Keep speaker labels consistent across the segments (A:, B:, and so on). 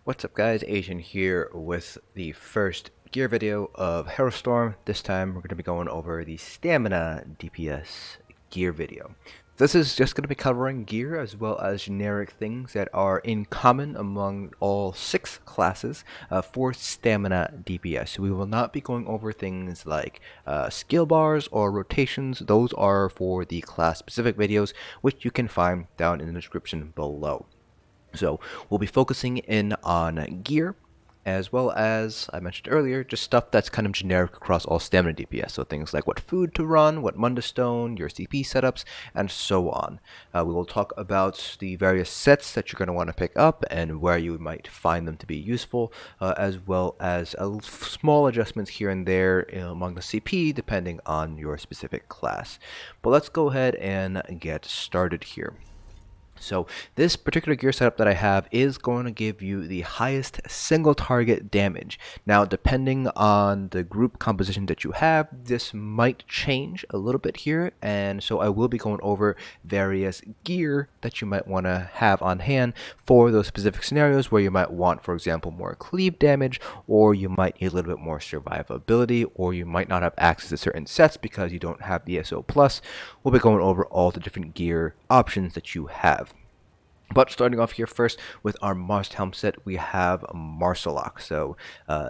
A: What's up guys, Asian here with the first gear video of Harrowstorm. This time we're going to be going over the stamina DPS gear video. This is just going to be covering gear as well as generic things that are in common among all 6 classes for stamina DPS. So we will not be going over things like skill bars or rotations. Those are for the class specific videos, which you can find down in the description below. So we'll be focusing in on gear, as well as I mentioned earlier, just stuff that's kind of generic across all stamina DPS. So things like what food to run, what Mundastone, your CP setups, and so on. We will talk about the various sets that you're going to want to pick up and where you might find them to be useful, as well as small adjustments here and there among the CP depending on your specific class. But let's go ahead and get started here. So this particular gear setup that I have is going to give you the highest single target damage. Now, depending on the group composition that you have, this might change a little bit here, and so I will be going over various gear that you might want to have on hand for those specific scenarios where you might want, for example, more cleave damage, or you might need a little bit more survivability, or you might not have access to certain sets because you don't have the SO+. We'll be going over all the different gear options that you have. But starting off here first with our Helm set, we have Maarselok. So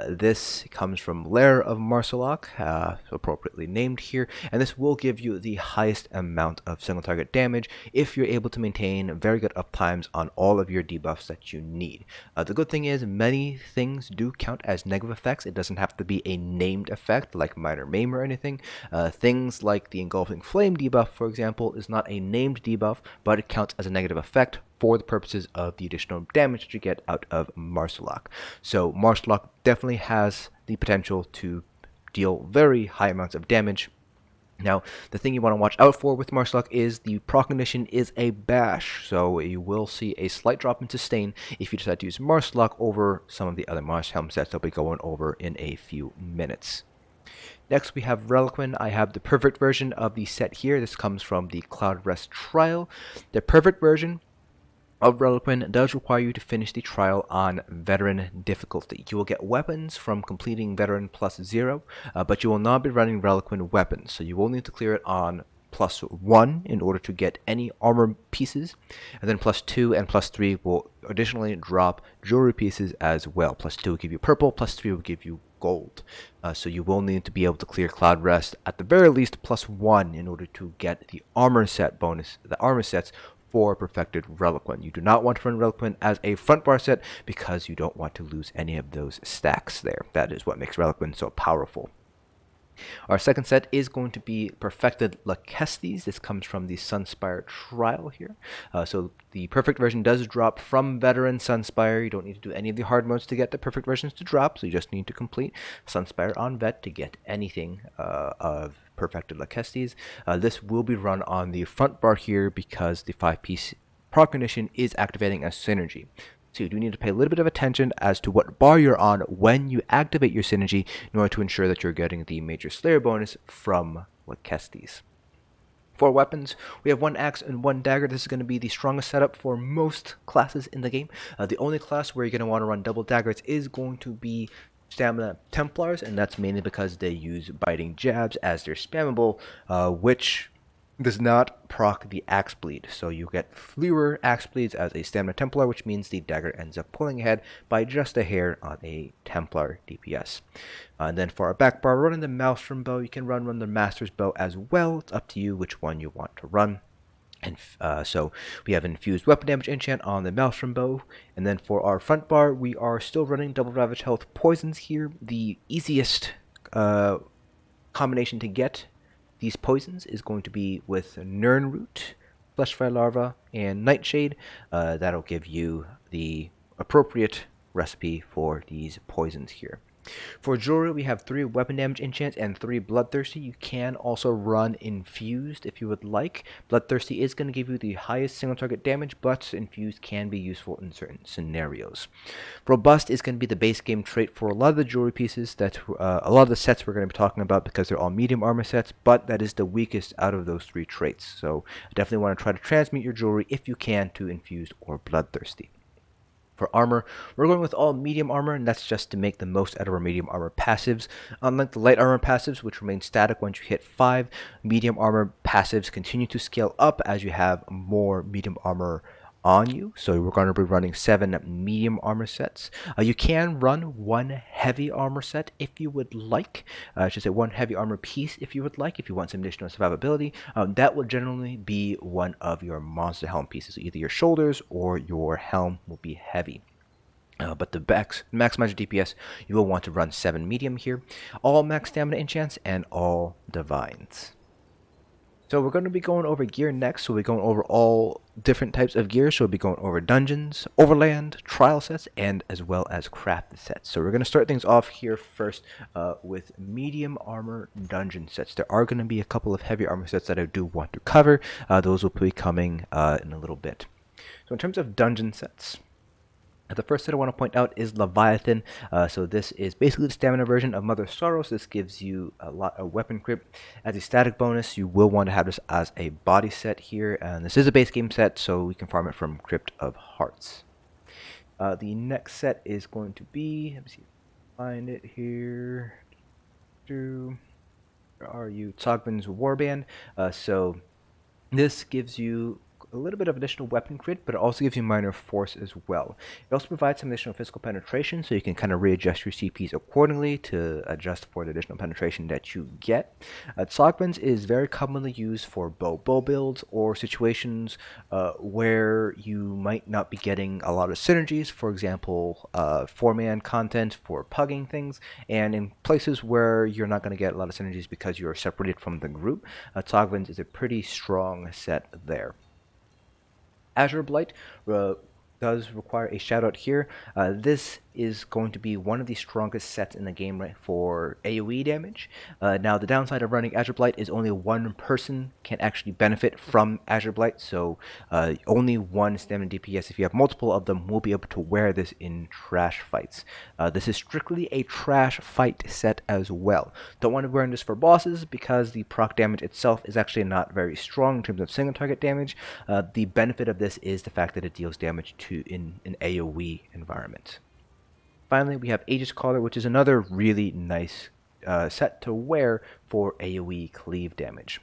A: this comes from Lair of Maarselok, appropriately named here, and this will give you the highest amount of single target damage if you're able to maintain very good uptimes on all of your debuffs that you need. The good thing is many things do count as negative effects. It doesn't have to be a named effect like Minor Maim or anything. Things like the Engulfing Flame debuff, for example, is not a named debuff, but it counts as a negative effect for the purposes of the additional damage that you get out of Maarselok. So Maarselok definitely has the potential to deal very high amounts of damage. Now, the thing you want to watch out for with Maarselok is the proc condition is a bash, so you will see a slight drop in sustain if you decide to use Maarselok over some of the other Helm sets that we'll be going over in a few minutes. Next, we have Relequen. I have the perfect version of the set here. This comes from the Cloudrest trial. The perfect version of Relequen does require you to finish the trial on Veteran difficulty. You will get weapons from completing Veteran +0, but you will not be running Relequen weapons, so you will need to clear it on +1 in order to get any armor pieces, and then +2 and +3 will additionally drop jewelry pieces as well. +2 will give you purple, +3 will give you gold. So you will need to be able to clear Cloudrest at the very least +1 in order to get the armor set bonus, the armor sets for perfected Relequen. You do not want to run Relequen as a front bar set because you don't want to lose any of those stacks there. That is what makes Relequen so powerful. Our second set is going to be Perfected Lokkestiiz. This comes from the Sunspire trial here. So the perfect version does drop from Veteran Sunspire. You don't need to do any of the hard modes to get the perfect versions to drop, so you just need to complete Sunspire on Vet to get anything of Perfected Lokkestiiz. This will be run on the front bar here because the 5-piece proc condition is activating as synergy. So you do need to pay a little bit of attention as to what bar you're on when you activate your synergy in order to ensure that you're getting the Major Slayer bonus from Lokkestiiz. For weapons, we have 1 axe and 1 dagger. This is going to be the strongest setup for most classes in the game. The only class where you're going to want to run double daggers is going to be Stamina Templars, and that's mainly because they use biting jabs as their spammable, which does not proc the axe bleed, so you get fewer axe bleeds as a stamina Templar, which means the dagger ends up pulling ahead by just a hair on a Templar DPS. And then for our back bar, running the Maelstrom bow, you can run the Master's bow as well. It's up to you which one you want to run. And so we have infused weapon damage enchant on the Maelstrom bow, and then for our front bar, we are still running double ravage health poisons here. The easiest combination to get these poisons is going to be with Nirnroot, Fleshfire Larva, and Nightshade. That'll give you the appropriate recipe for these poisons here. For jewelry, we have 3 weapon damage enchants and 3 bloodthirsty. You can also run infused if you would like. Bloodthirsty is going to give you the highest single target damage, but infused can be useful in certain scenarios. Robust is going to be the base game trait for a lot of the jewelry pieces that a lot of the sets we're going to be talking about because they're all medium armor sets, but that is the weakest out of those 3 traits. So definitely want to try to transmute your jewelry if you can to infused or bloodthirsty. For armor, we're going with all medium armor, and that's just to make the most out of our medium armor passives. Unlike the light armor passives, which remain static once you hit 5, medium armor passives continue to scale up as you have more medium armor on you. So we're going to be running 7 medium armor sets. You can run 1 heavy armor set if you would like. I should say 1 heavy armor piece if you would like, if you want some additional survivability. That will generally be one of your monster helm pieces. So either your shoulders or your helm will be heavy. But the max magic DPS, you will want to run 7 medium here. All max stamina enchants and all divines. So we're going to be going over gear next, so we're going over all different types of gear. So we'll be going over dungeons, overland, trial sets, and as well as craft sets. So we're going to start things off here first with medium armor dungeon sets. There are going to be a couple of heavy armor sets that I do want to cover. Those will be coming in a little bit. So in terms of dungeon sets, the first set I want to point out is Leviathan. So this is basically the stamina version of Mother Sorrows. This gives you a lot of weapon crypt. As a static bonus, you will want to have this as a body set here. And this is a base game set, so we can farm it from Crypt of Hearts. The next set is going to be, let me see if I can find it here. Where are you? Tsogben's Warband. So this gives you a little bit of additional weapon crit, but it also gives you minor force as well. It also provides some additional physical penetration, so you can kind of readjust your CPs accordingly to adjust for the additional penetration that you get. Tsogben's is very commonly used for bow builds or situations where you might not be getting a lot of synergies, for example, 4-man content for pugging things, and in places where you're not going to get a lot of synergies because you're separated from the group. Tsogben's is a pretty strong set there. Azure Blight does require a shout out here. This is going to be one of the strongest sets in the game, right, for AoE damage. Now the downside of running Azure Blight is only one person can actually benefit from Azure Blight, so only one stamina DPS, if you have multiple of them, will be able to wear this in trash fights. This is strictly a trash fight set as well. Don't want to be wearing this for bosses because the proc damage itself is actually not very strong in terms of single target damage. The benefit of this is the fact that it deals damage to in an AoE environment. Finally, we have Aegis Caller, which is another really nice set to wear for AoE cleave damage.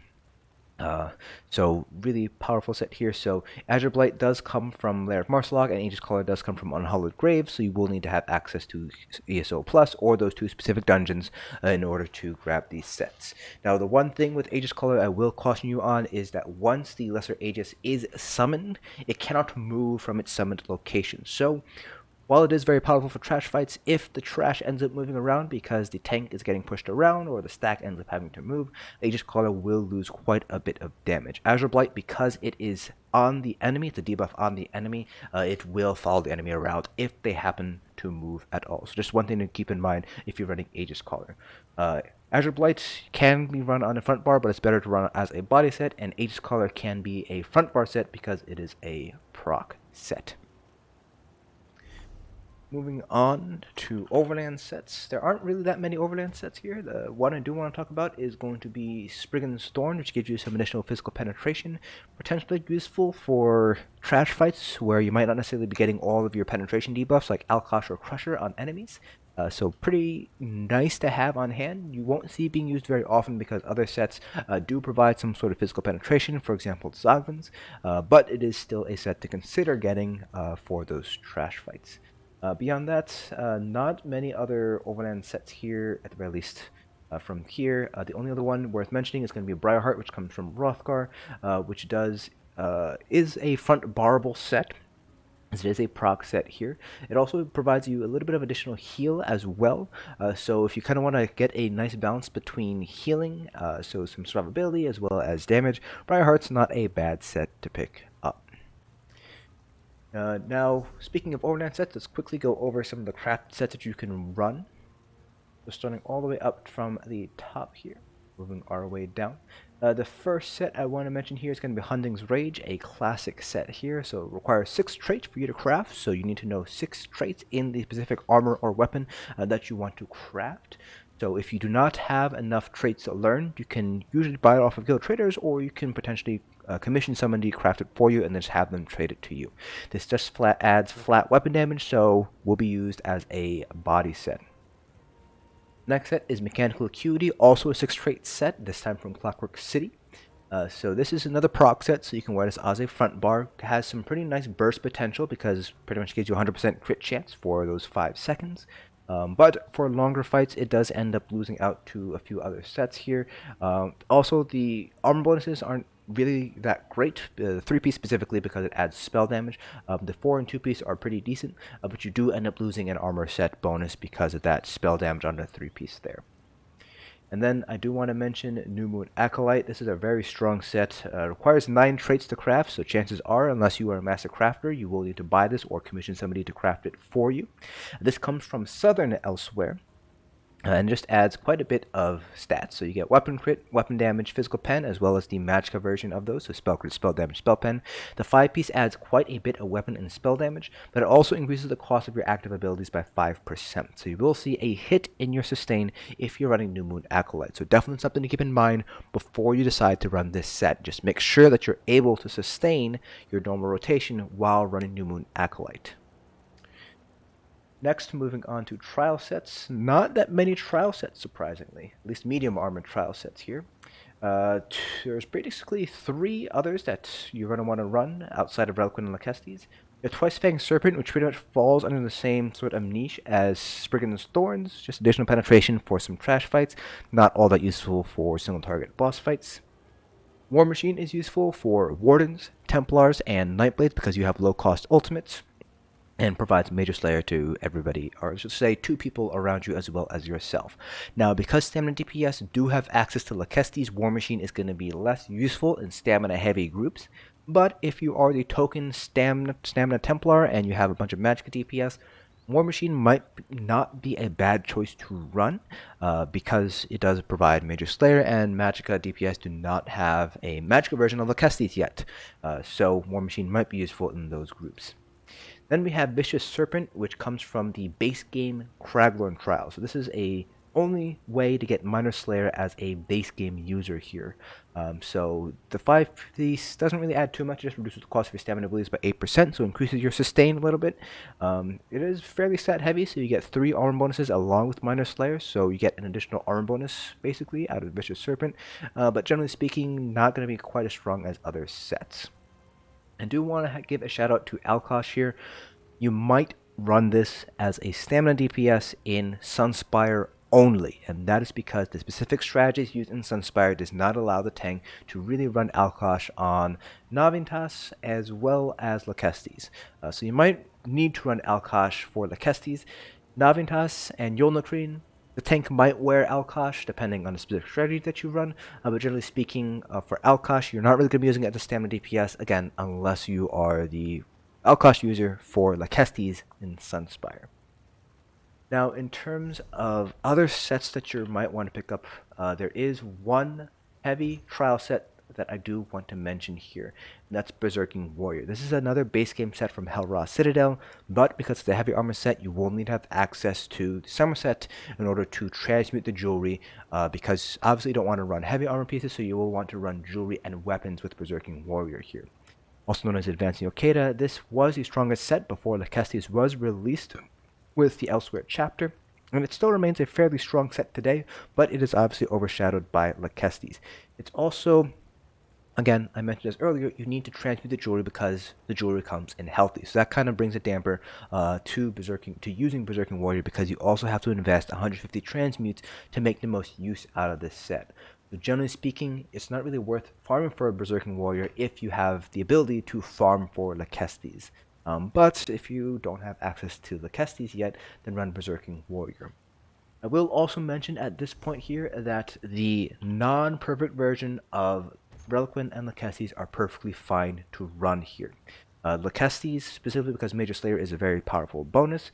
A: So really powerful set here. So Azure Blight does come from Lair of Maarselok, and Aegis Caller does come from Unhallowed Grave, so you will need to have access to ESO Plus or those 2 specific dungeons in order to grab these sets. Now the one thing with Aegis Caller I will caution you on is that once the Lesser Aegis is summoned, it cannot move from its summoned location. So while it is very powerful for trash fights, if the trash ends up moving around because the tank is getting pushed around or the stack ends up having to move, Aegis Caller will lose quite a bit of damage. Azure Blight, because it is on the enemy, it's a debuff on the enemy, it will follow the enemy around if they happen to move at all. So just one thing to keep in mind if you're running Aegis Caller. Azure Blight can be run on a front bar, but it's better to run as a body set, and Aegis Caller can be a front bar set because it is a proc set. Moving on to Overlance Sets. There aren't really that many Overlance Sets here. The one I do want to talk about is going to be Spriggan's Thorn, which gives you some additional physical penetration. Potentially useful for trash fights where you might not necessarily be getting all of your penetration debuffs like Alkosh or Crusher on enemies. So pretty nice to have on hand. You won't see it being used very often because other sets do provide some sort of physical penetration, for example Tsogben's, but it is still a set to consider getting for those trash fights. Beyond that, not many other Overland sets here, at the very least from here. The only other one worth mentioning is going to be Briarheart, which comes from Hrothgar, which is a front barable set. It is a proc set here. It also provides you a little bit of additional heal as well. So if you kind of want to get a nice balance between healing, so some survivability as well as damage, Briarheart's not a bad set to pick up. Now, speaking of Overlance sets, let's quickly go over some of the craft sets that you can run. So starting all the way up from the top here, moving our way down. The first set I want to mention here is going to be Hunding's Rage, a classic set here. So it requires 6 traits for you to craft, so you need to know 6 traits in the specific armor or weapon that you want to craft. So if you do not have enough traits to learn, you can usually buy it off of guild traders, or you can potentially commission somebody to craft it for you and then just have them trade it to you. This just adds flat weapon damage, so will be used as a body set. Next set is Mechanical Acuity, also a 6-trait set, this time from Clockwork City. So this is another proc set, so you can wear this as a front bar. It has some pretty nice burst potential because pretty much gives you 100% crit chance for those 5 seconds. But for longer fights, it does end up losing out to a few other sets here. Also, the armor bonuses aren't really that great. The 3-piece specifically because it adds spell damage. The 4 and 2-piece are pretty decent, but you do end up losing an armor set bonus because of that spell damage on the 3-piece there. And then I do want to mention New Moon Acolyte. This is a very strong set. Requires 9 traits to craft, so chances are, unless you are a master crafter, you will need to buy this or commission somebody to craft it for you. This comes from Southern Elsewhere. And just adds quite a bit of stats. So you get weapon crit, weapon damage, physical pen, as well as the magicka version of those, so spell crit, spell damage, spell pen. The 5-piece adds quite a bit of weapon and spell damage, but it also increases the cost of your active abilities by 5%. So you will see a hit in your sustain if you're running New Moon Acolyte. So definitely something to keep in mind before you decide to run this set. Just make sure that you're able to sustain your normal rotation while running New Moon Acolyte. Next, moving on to trial sets. Not that many trial sets, surprisingly. At least medium armored trial sets here. There's basically 3 others that you're going to want to run outside of Relequen and Lokkestiiz. The Twice-Fanged Serpent, which pretty much falls under the same sort of niche as Spriggan's Thorns, just additional penetration for some trash fights, not all that useful for single target boss fights. War Machine is useful for Wardens, Templars, and Nightblades because you have low cost ultimates, and provides Major Slayer to everybody, or I should say 2 people around you as well as yourself. Now, because Stamina DPS do have access to Lokkestiiz, War Machine is going to be less useful in stamina-heavy groups, but if you are the token stamina Templar and you have a bunch of magicka DPS, War Machine might not be a bad choice to run, because it does provide Major Slayer, and magicka DPS do not have a magicka version of Lokkestiiz yet, so War Machine might be useful in those groups. Then we have Vicious Serpent, which comes from the base game Craglorn trial. So this is a only way to get Minor Slayer as a base game user here. So the 5-piece doesn't really add too much, it just reduces the cost of your stamina abilities by 8%, so increases your sustain a little bit. It is fairly stat heavy, so you get 3 armor bonuses along with Minor Slayer, so you get an additional armor bonus basically out of Vicious Serpent, but generally speaking, not going to be quite as strong as other sets. I do want to give a shout out to Alkosh here. You might run this as a stamina DPS in Sunspire only, and that is because the specific strategies used in Sunspire does not allow the tank to really run Alkosh on Navintas as well as Lokkestiiz. So you might need to run Alkosh for Lokkestiiz. Navintas and Yolnacreen, the tank might wear Alkosh depending on the specific strategy that you run, but generally speaking, for Alkosh, you're not really going to be using it as a stamina DPS, again, unless you are the Alkosh user for Lokkestiiz in Sunspire. Now, in terms of other sets that you might want to pick up, there is one heavy trial set that I do want to mention here, and that's Berserking Warrior. This is another base game set from Helm's Citadel, but because it's a heavy armor set, you will need to have access to the summer set in order to transmute the jewelry, because obviously you don't want to run heavy armor pieces, so you will want to run jewelry and weapons with Berserking Warrior here. Also known as Advancing Okada, this was the strongest set before Lokkestiiz was released with the Elsewhere chapter, and it still remains a fairly strong set today, but it is obviously overshadowed by Lokkestiiz. It's also, again, I mentioned this earlier, you need to transmute the jewelry because the jewelry comes in healthy. So that kind of brings a damper to using Berserking Warrior, because you also have to invest 150 transmutes to make the most use out of this set. So generally speaking, it's not really worth farming for a Berserking Warrior if you have the ability to farm for Lokkestiiz. But if you don't have access to Lokkestiiz yet, then run Berserking Warrior. I will also mention at this point here that the non-perfect version of Relequen and Lokkestiiz are perfectly fine to run here. Lokkestiiz, specifically because Major Slayer is a very powerful bonus,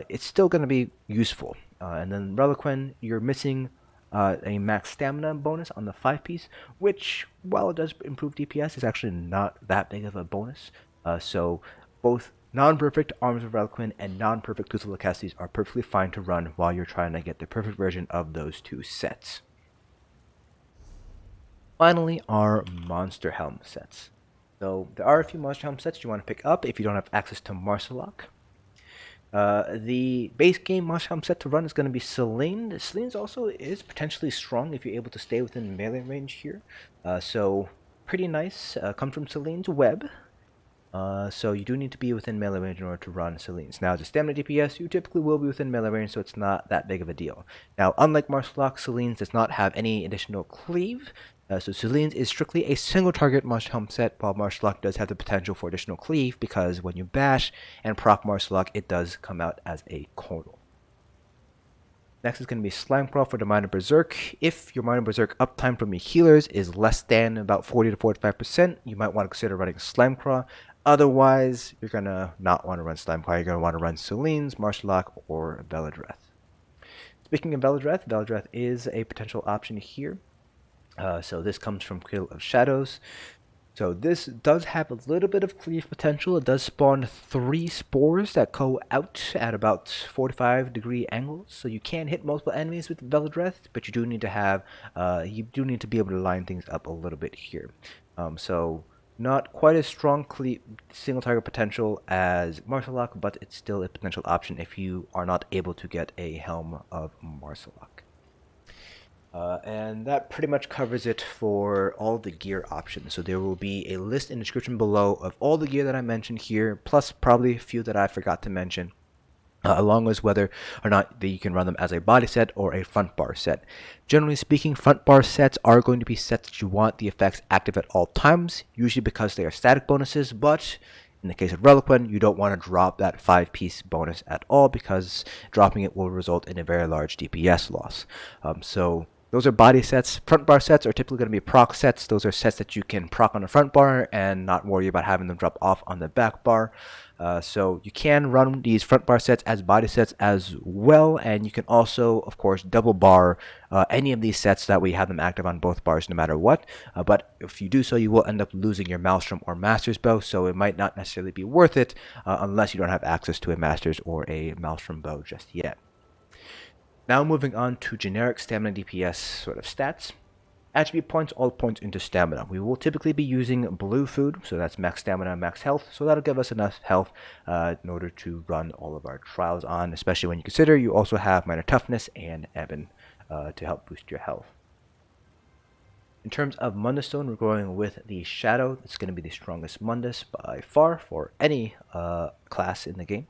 A: it's still going to be useful. And then Relequen, you're missing a max stamina bonus on the 5-piece, which, while it does improve DPS, is actually not that big of a bonus. So both Non-perfect Arms of Relequen and non-perfect Tooth of Lokkestiiz are perfectly fine to run while you're trying to get the perfect version of those two sets. Finally, our Monster Helm sets. So there are a few Monster Helm sets you want to pick up if you don't have access to Maarselok. The base game Monster Helm set to run is going to be Selene. Selene also is potentially strong if you're able to stay within melee range here. So pretty nice. Comes from Selene's web. So you do need to be within melee range in order to run Selene's. Now, as a stamina DPS, you typically will be within melee range, so it's not that big of a deal. Now, unlike Maarselok, Selene's does not have any additional cleave. So Selene's is strictly a single target Monster Helm set, while Maarselok does have the potential for additional cleave, because when you bash and proc Maarselok, it does come out as a Cradle. Next is going to be Slimecraw for the Minor Berserk. If your Minor Berserk uptime from your healers is less than about 40 to 45%, you might want to consider running Slimecraw. Otherwise, you're going to not want to run Slimecraw. You're going to want to run Selene's, Maarselok, or Velidreth. Speaking of Velidreth, Velidreth is a potential option here. So this comes from Cradle of Shadows. So this does have a little bit of cleave potential. It does spawn 3 spores that go out at about 45-degree angles. So you can hit multiple enemies with Velidreth, but you do need to have be able to line things up a little bit here. So not quite as strong single target potential as Maarselok, but it's still a potential option if you are not able to get a Helm of Maarselok. And that pretty much covers it for all the gear options. So there will be a list in the description below of all the gear that I mentioned here, plus probably a few that I forgot to mention, along with whether or not you can run them as a body set or a front bar set. Generally speaking, front bar sets are going to be sets that you want the effects active at all times, usually because they are static bonuses, but in the case of Relequen, you don't want to drop that 5-piece bonus at all, because dropping it will result in a very large DPS loss. So those are body sets. Front bar sets are typically going to be proc sets. Those are sets that you can proc on the front bar and not worry about having them drop off on the back bar. So you can run these front bar sets as body sets as well, and you can also, of course, double bar any of these sets, that way you have them active on both bars no matter what. But if you do so, you will end up losing your Maelstrom or Master's Bow, so it might not necessarily be worth it unless you don't have access to a Master's or a Maelstrom Bow just yet. Now moving on to generic stamina DPS sort of stats. Attribute points all points into stamina. We will typically be using blue food, so that's max stamina, max health, so that'll give us enough health in order to run all of our trials on, especially when you consider you also have minor toughness and ebon to help boost your health. In terms of Mundus Stone, we're going with the Shadow. It's going to be the strongest Mundus by far for any class in the game.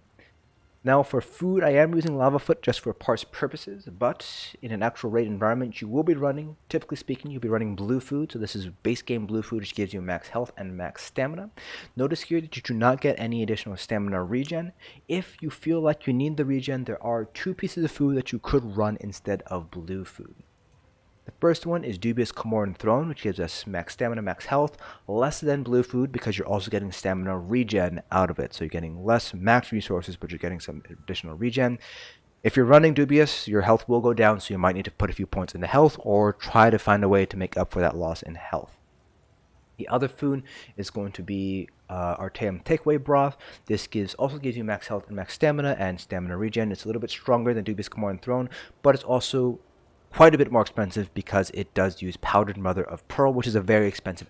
A: Now for food, I am using Lava Foot just for parse purposes, but in an actual raid environment, you will be running, typically speaking, you'll be running blue food. So this is base game blue food, which gives you max health and max stamina. Notice here that you do not get any additional stamina regen. If you feel like you need the regen, there are 2 pieces of food that you could run instead of blue food. The first one is Dubious Cumorran Throne, which gives us max stamina, max health, less than blue food because you're also getting stamina regen out of it. So you're getting less max resources, but you're getting some additional regen. If you're running Dubious, your health will go down, so you might need to put a few points into health or try to find a way to make up for that loss in health. The other food is going to be Artaeum Takeaway Broth. This also gives you max health and max stamina and stamina regen. It's a little bit stronger than Dubious Cumorran Throne, but it's also quite a bit more expensive because it does use powdered mother of pearl, which is a very expensive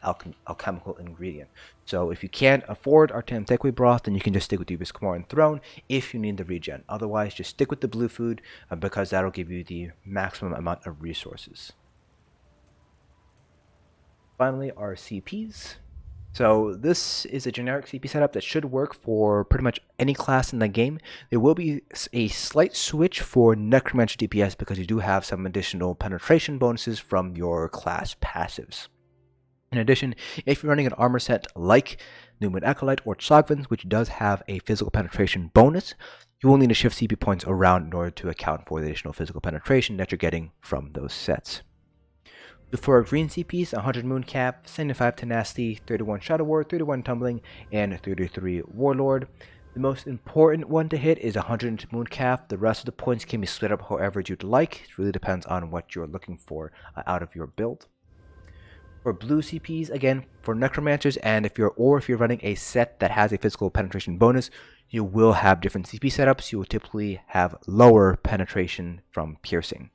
A: alchemical ingredient. So if you can't afford Artaeum Takeaway Broth, then you can just stick with Dubious Cumorran Throne if you need the regen. Otherwise, just stick with the blue food because that'll give you the maximum amount of resources. Finally, our CPs. So this is a generic CP setup that should work for pretty much any class in the game. There will be a slight switch for Necromancer DPS because you do have some additional penetration bonuses from your class passives. In addition, if you're running an armor set like New Moon Acolyte or Tsogvins, which does have a physical penetration bonus, you will need to shift CP points around in order to account for the additional physical penetration that you're getting from those sets. For our green CPs, 100 Mooncap, 75 Tenacity, 31 Shadow Ward, 31 Tumbling, and 33 Warlord. The most important one to hit is 100 Mooncap. The rest of the points can be split up however you'd like. It really depends on what you're looking for out of your build. For blue CPs, again, for necromancers, and if you're running a set that has a physical penetration bonus, you will have different CP setups. You will typically have lower penetration from piercing.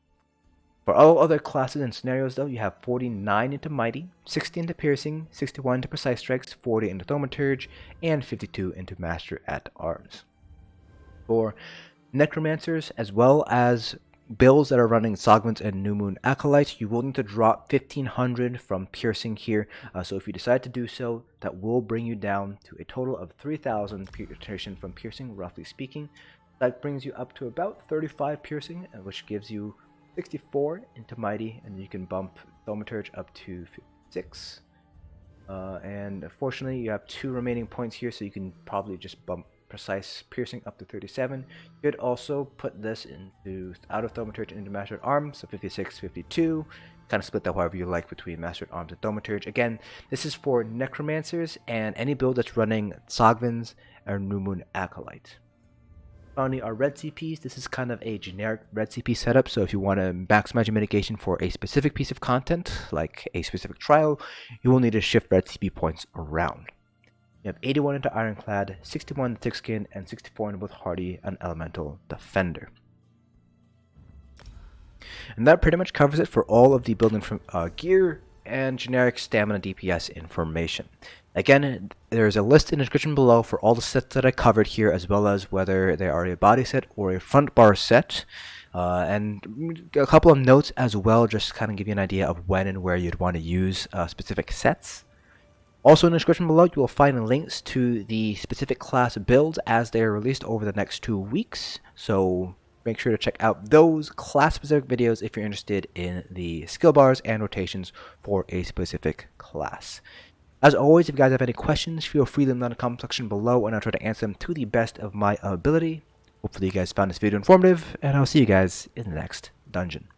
A: For all other classes and scenarios, though, you have 49 into mighty, 60 into piercing, 61 into precise strikes, 40 into thaumaturge, and 52 into master at arms. For necromancers, as well as builds that are running Sogments and New Moon Acolytes, you will need to drop 1500 from piercing here. So if you decide to do so, that will bring you down to a total of 3000 penetration from piercing, roughly speaking. That brings you up to about 35 piercing, which gives you 64 into mighty, and you can bump thaumaturge up to 56. And unfortunately, you have 2 remaining points here, so you can probably just bump precise piercing up to 37. You could also put this into out of thaumaturge into master at arms, so 56, 52. Kind of split that however you like between master at arms and thaumaturge. Again, this is for necromancers and any build that's running Sogvins or New Moon Acolyte. Finally, our red CPs. This is kind of a generic red CP setup, so if you want to maximize your mitigation for a specific piece of content, like a specific trial, you will need to shift red CP points around. You have 81 into Ironclad, 61 into Thickskin, and 64 into both Hardy and Elemental Defender. And that pretty much covers it for all of the building from gear and generic stamina DPS information. Again, there's a list in the description below for all the sets that I covered here, as well as whether they are a body set or a front bar set. And a couple of notes as well, just to kind of give you an idea of when and where you'd want to use specific sets. Also in the description below, you will find links to the specific class builds as they are released over the next 2 weeks. So make sure to check out those class-specific videos if you're interested in the skill bars and rotations for a specific class. As always, if you guys have any questions, feel free to leave them in the comment section below, and I'll try to answer them to the best of my ability. Hopefully you guys found this video informative, and I'll see you guys in the next dungeon.